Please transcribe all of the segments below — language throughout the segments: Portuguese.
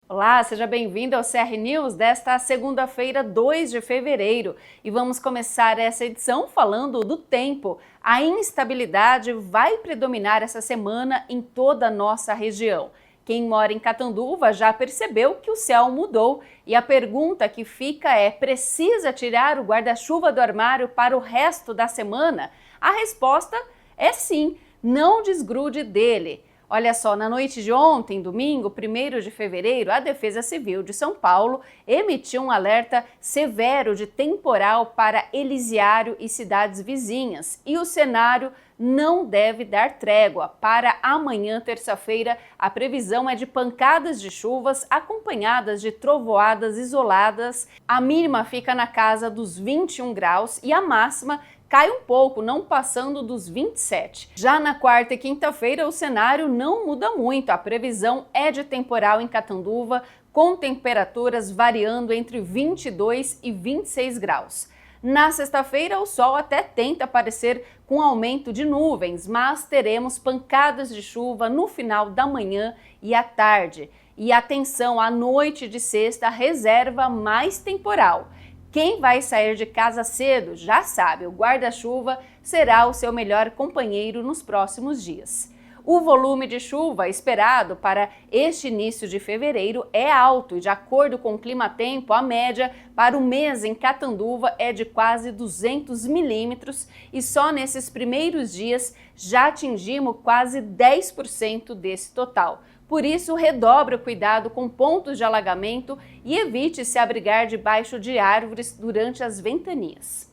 Olá, seja bem-vindo ao CR News desta segunda-feira, 2 de fevereiro. E vamos começar essa edição falando do tempo. A instabilidade vai predominar essa semana em toda a nossa região. Quem mora em Catanduva já percebeu que o céu mudou e a pergunta que fica é: precisa tirar o guarda-chuva do armário para o resto da semana? A resposta é sim, não desgrude dele. Olha só, na noite de ontem, domingo, 1º de fevereiro, a Defesa Civil de São Paulo emitiu um alerta severo de temporal para Elisiário e cidades vizinhas. E o cenário não deve dar trégua. Para amanhã, terça-feira, a previsão é de pancadas de chuvas acompanhadas de trovoadas isoladas. A mínima fica na casa dos 21 graus e a máxima cai um pouco, não passando dos 27. Já na quarta e quinta-feira, o cenário não muda muito. A previsão é de temporal em Catanduva, com temperaturas variando entre 22 e 26 graus. Na sexta-feira, o sol até tenta aparecer com aumento de nuvens, mas teremos pancadas de chuva no final da manhã e à tarde. E atenção, à noite de sexta, reserva mais temporal. Quem vai sair de casa cedo já sabe, o guarda-chuva será o seu melhor companheiro nos próximos dias. O volume de chuva esperado para este início de fevereiro é alto e, de acordo com o Climatempo, a média para o mês em Catanduva é de quase 200 milímetros e só nesses primeiros dias já atingimos quase 10% desse total. Por isso, redobre o cuidado com pontos de alagamento e evite se abrigar debaixo de árvores durante as ventanias.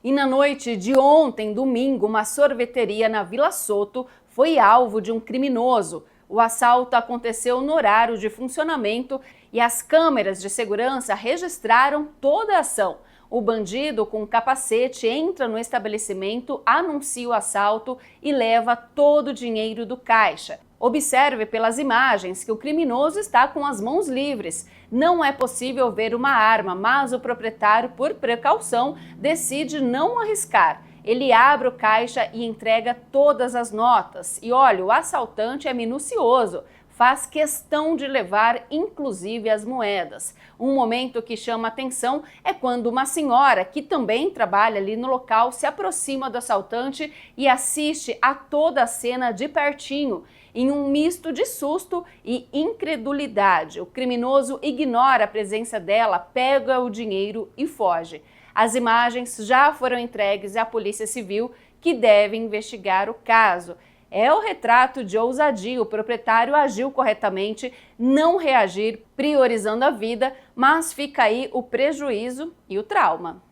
E na noite de ontem, domingo, uma sorveteria na Vila Soto foi alvo de um criminoso. O assalto aconteceu no horário de funcionamento e as câmeras de segurança registraram toda a ação. O bandido, com capacete, entra no estabelecimento, anuncia o assalto e leva todo o dinheiro do caixa. Observe pelas imagens que o criminoso está com as mãos livres. Não é possível ver uma arma, mas o proprietário, por precaução, decide não arriscar. Ele abre o caixa e entrega todas as notas. E olha, o assaltante é minucioso. Faz questão de levar inclusive as moedas. Um momento que chama atenção é quando uma senhora, que também trabalha ali no local, se aproxima do assaltante e assiste a toda a cena de pertinho. Em um misto de susto e incredulidade, o criminoso ignora a presença dela, pega o dinheiro e foge. As imagens já foram entregues à Polícia Civil, que deve investigar o caso. É o retrato de ousadia. O proprietário agiu corretamente, não reagir, priorizando a vida, mas fica aí o prejuízo e o trauma.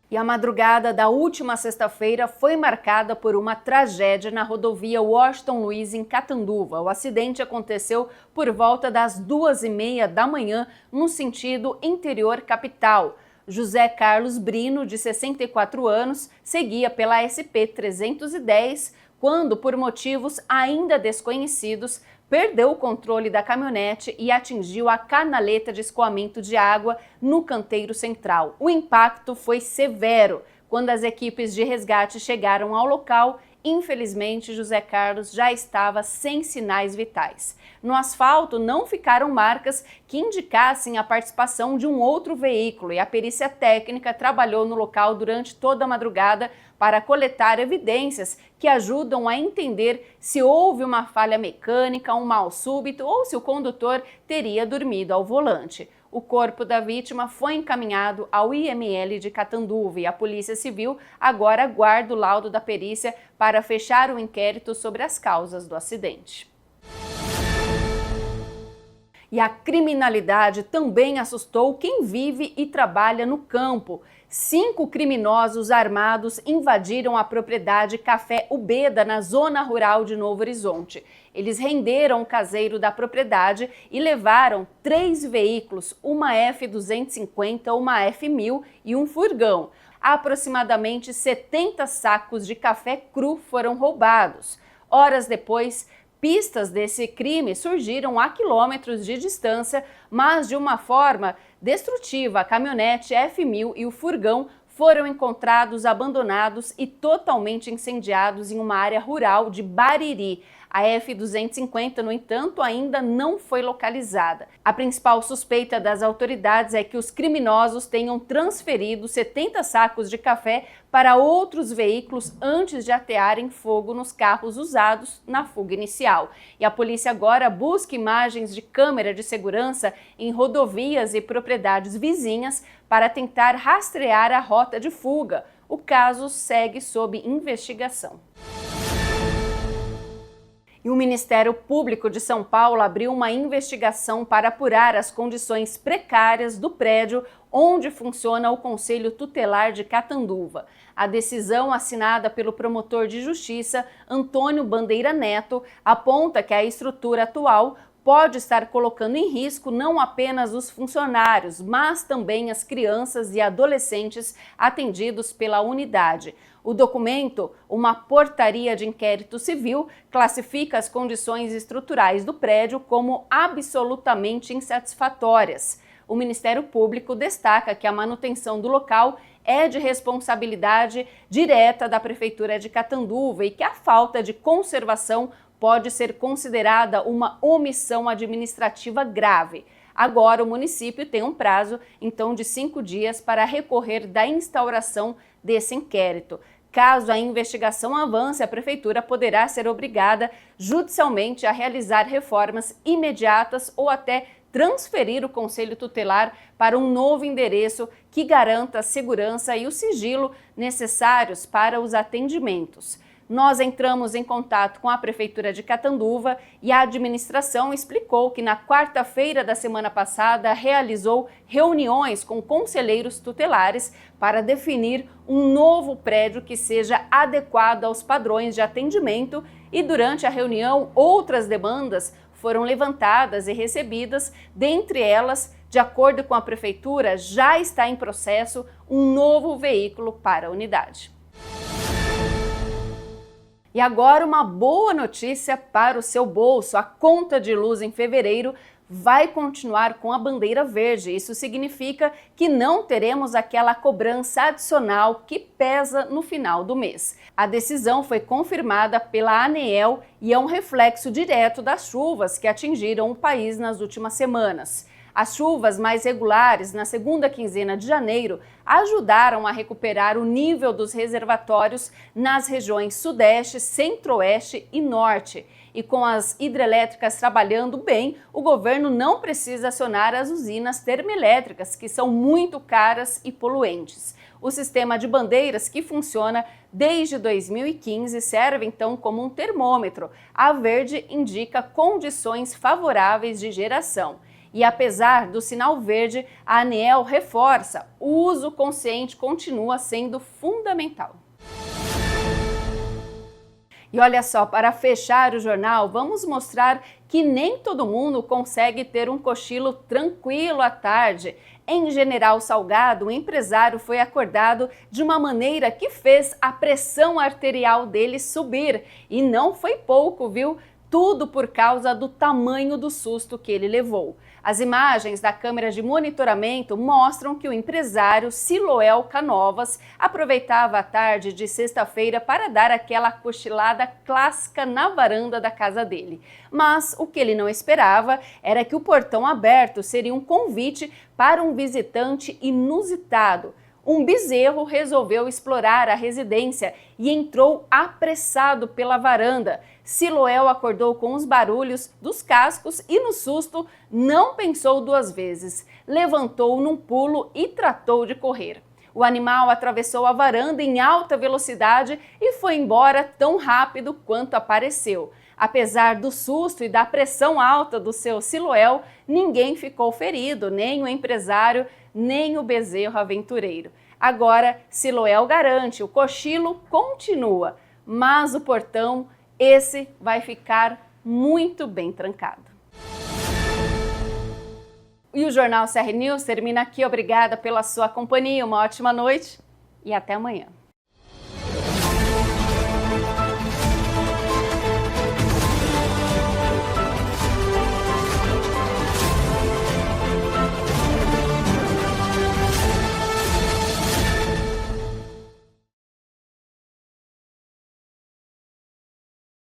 E a madrugada da última sexta-feira foi marcada por uma tragédia na rodovia Washington Luiz, em Catanduva. O acidente aconteceu por volta das 2h30 da manhã, no sentido interior capital. José Carlos Brino, de 64 anos, seguia pela SP-310 quando, por motivos ainda desconhecidos, perdeu o controle da caminhonete e atingiu a canaleta de escoamento de água no canteiro central. O impacto foi severo. Quando as equipes de resgate chegaram ao local, infelizmente, José Carlos já estava sem sinais vitais. No asfalto não ficaram marcas que indicassem a participação de um outro veículo e a perícia técnica trabalhou no local durante toda a madrugada para coletar evidências que ajudam a entender se houve uma falha mecânica, um mal súbito ou se o condutor teria dormido ao volante. O corpo da vítima foi encaminhado ao IML de Catanduva e a Polícia Civil agora aguarda o laudo da perícia para fechar o inquérito sobre as causas do acidente. E a criminalidade também assustou quem vive e trabalha no campo. 5 criminosos armados invadiram a propriedade Café Ubeda, na zona rural de Novo Horizonte. Eles renderam o caseiro da propriedade e levaram 3 veículos, uma F250, uma F1000 e um furgão. Aproximadamente 70 sacos de café cru foram roubados. Horas depois, pistas desse crime surgiram a quilômetros de distância, mas de uma forma destrutiva. A caminhonete F1000 e o furgão foram encontrados abandonados e totalmente incendiados em uma área rural de Bariri. A F-250, no entanto, ainda não foi localizada. A principal suspeita das autoridades é que os criminosos tenham transferido 70 sacos de café para outros veículos antes de atearem fogo nos carros usados na fuga inicial. E a polícia agora busca imagens de câmera de segurança em rodovias e propriedades vizinhas para tentar rastrear a rota de fuga. O caso segue sob investigação. E o Ministério Público de São Paulo abriu uma investigação para apurar as condições precárias do prédio onde funciona o Conselho Tutelar de Catanduva. A decisão, assinada pelo promotor de justiça Antônio Bandeira Neto, aponta que a estrutura atual pode estar colocando em risco não apenas os funcionários, mas também as crianças e adolescentes atendidos pela unidade. O documento, uma portaria de inquérito civil, classifica as condições estruturais do prédio como absolutamente insatisfatórias. O Ministério Público destaca que a manutenção do local é de responsabilidade direta da Prefeitura de Catanduva e que a falta de conservação pode ser considerada uma omissão administrativa grave. Agora, o município tem um prazo, então, de 5 dias para recorrer da instauração desse inquérito. Caso a investigação avance, a Prefeitura poderá ser obrigada judicialmente a realizar reformas imediatas ou até transferir o Conselho Tutelar para um novo endereço que garanta a segurança e o sigilo necessários para os atendimentos. Nós entramos em contato com a Prefeitura de Catanduva e a administração explicou que na quarta-feira da semana passada realizou reuniões com conselheiros tutelares para definir um novo prédio que seja adequado aos padrões de atendimento e durante a reunião outras demandas foram levantadas e recebidas, dentre elas, de acordo com a Prefeitura, já está em processo um novo veículo para a unidade. E agora uma boa notícia para o seu bolso. A conta de luz em fevereiro vai continuar com a bandeira verde. Isso significa que não teremos aquela cobrança adicional que pesa no final do mês. A decisão foi confirmada pela ANEEL e é um reflexo direto das chuvas que atingiram o país nas últimas semanas. As chuvas mais regulares na segunda quinzena de janeiro ajudaram a recuperar o nível dos reservatórios nas regiões Sudeste, Centro-Oeste e Norte. E com as hidrelétricas trabalhando bem, o governo não precisa acionar as usinas termoelétricas, que são muito caras e poluentes. O sistema de bandeiras, que funciona desde 2015, serve então como um termômetro. A verde indica condições favoráveis de geração. E apesar do sinal verde, a ANEEL reforça: o uso consciente continua sendo fundamental. E olha só, para fechar o jornal, vamos mostrar que nem todo mundo consegue ter um cochilo tranquilo à tarde. Em General Salgado, o empresário foi acordado de uma maneira que fez a pressão arterial dele subir. E não foi pouco, viu? Tudo por causa do tamanho do susto que ele levou. As imagens da câmera de monitoramento mostram que o empresário Siloel Canovas aproveitava a tarde de sexta-feira para dar aquela cochilada clássica na varanda da casa dele. Mas o que ele não esperava era que o portão aberto seria um convite para um visitante inusitado. Um bezerro resolveu explorar a residência e entrou apressado pela varanda. Siloel acordou com os barulhos dos cascos e, no susto, não pensou duas vezes. Levantou num pulo e tratou de correr. O animal atravessou a varanda em alta velocidade e foi embora tão rápido quanto apareceu. Apesar do susto e da pressão alta do seu Siloel, ninguém ficou ferido, nem o empresário, nem o bezerro aventureiro. Agora, Siloel garante, o cochilo continua, mas o portão, esse vai ficar muito bem trancado. E o Jornal CR News termina aqui. Obrigada pela sua companhia, uma ótima noite e até amanhã.